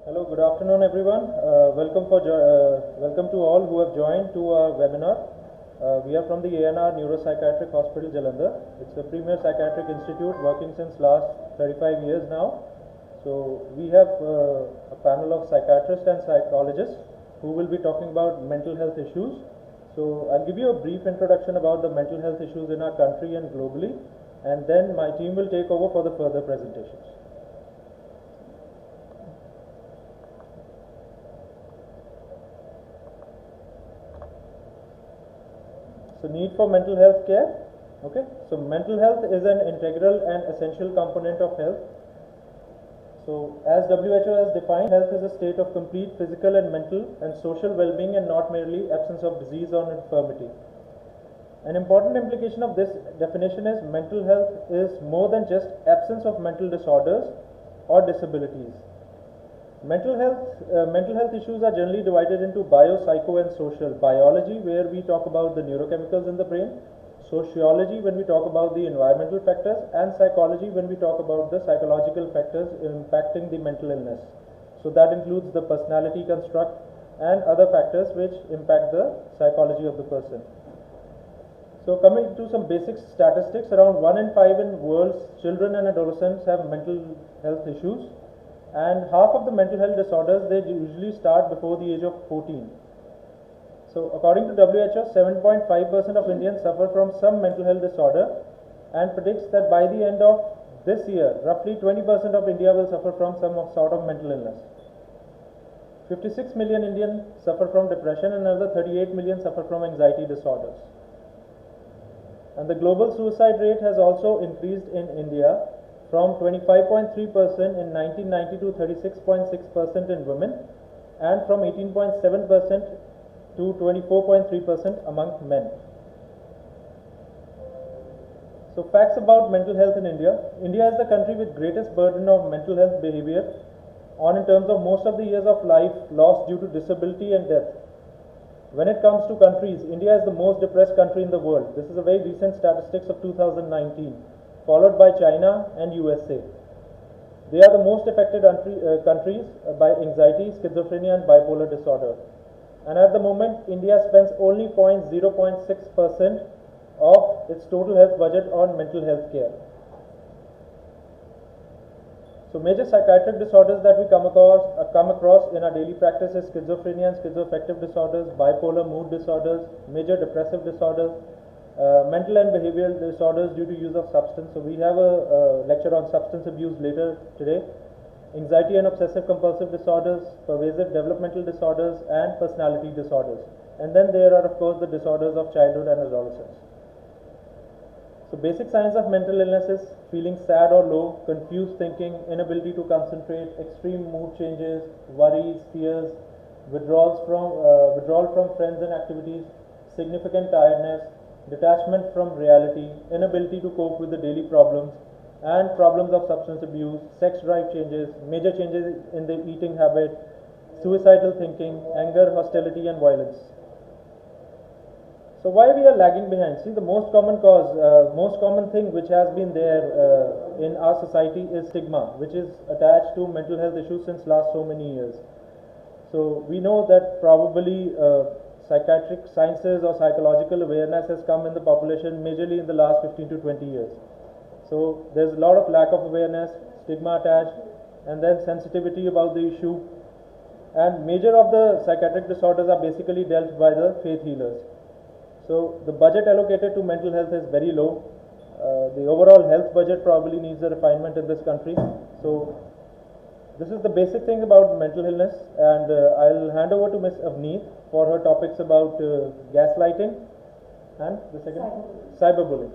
Hello, good afternoon, everyone. Welcome to all who have joined to our webinar. We are from the ANR Neuropsychiatric Hospital, Jalandhar. It's a premier psychiatric institute working since last 35 years now. So we have a panel of psychiatrists and psychologists who will be talking about mental health issues. So I'll give you a brief introduction about the mental health issues in our country and globally, and then my team will take over for the further presentations. So need for mental health care. Okay, so mental health is an integral and essential component of health. So as WHO has defined, health is a state of complete physical and mental and social well-being and not merely absence of disease or infirmity. An important implication of this definition is mental health is more than just absence of mental disorders or disabilities. Mental health issues are generally divided into bio, psycho, and social. Biology, where we talk about the neurochemicals in the brain. Sociology, when we talk about the environmental factors. And psychology, when we talk about the psychological factors impacting the mental illness. So that includes the personality construct and other factors which impact the psychology of the person. So coming to some basic statistics, around 1 in 5 in world's children and adolescents have mental health issues. And half of the mental health disorders, they usually start before the age of 14. So according to WHO, 7.5% of Indians suffer from some mental health disorder, and predicts that by the end of this year, roughly 20% of India will suffer from some sort of mental illness. 56 million Indians suffer from depression and another 38 million suffer from anxiety disorders. And the global suicide rate has also increased in India from 25.3% in 1990 to 36.6% in women, and from 18.7% to 24.3% among men. So facts about mental health in India. India is the country with greatest burden of mental health behavior on in terms of most of the years of life lost due to disability and death. When it comes to countries, India is the most depressed country in the world. This is a very recent statistics of 2019. Followed by China and USA. They are the most affected countries by anxiety, schizophrenia, and bipolar disorder. And at the moment, India spends only 0.6% of its total health budget on mental health care. So major psychiatric disorders that we come across in our daily practice is schizophrenia and schizoaffective disorders, bipolar mood disorders, major depressive disorders, mental and behavioral disorders due to use of substance. So we have a lecture on substance abuse later today. Anxiety and obsessive compulsive disorders, pervasive developmental disorders, and personality disorders. And then there are of course the disorders of childhood and adolescence. So basic signs of mental illness is feeling sad or low, confused thinking, inability to concentrate, extreme mood changes, worries, fears, withdrawal from friends and activities, significant tiredness, detachment from reality, inability to cope with the daily problems, and problems of substance abuse, sex drive changes, major changes in the eating habit, suicidal thinking, anger, hostility, and violence. So why we are lagging behind? See, the most common thing which has been there in our society is stigma, which is attached to mental health issues since last so many years. So we know that probably psychiatric sciences or psychological awareness has come in the population majorly in the last 15 to 20 years. So there's a lot of lack of awareness, stigma attached, and then sensitivity about the issue. And major of the psychiatric disorders are basically dealt by the faith healers. So the budget allocated to mental health is very low. The overall health budget probably needs a refinement in this country. So this is the basic thing about mental illness, and I'll hand over to Ms. Avneet for her topics about gaslighting and the second cyberbullying.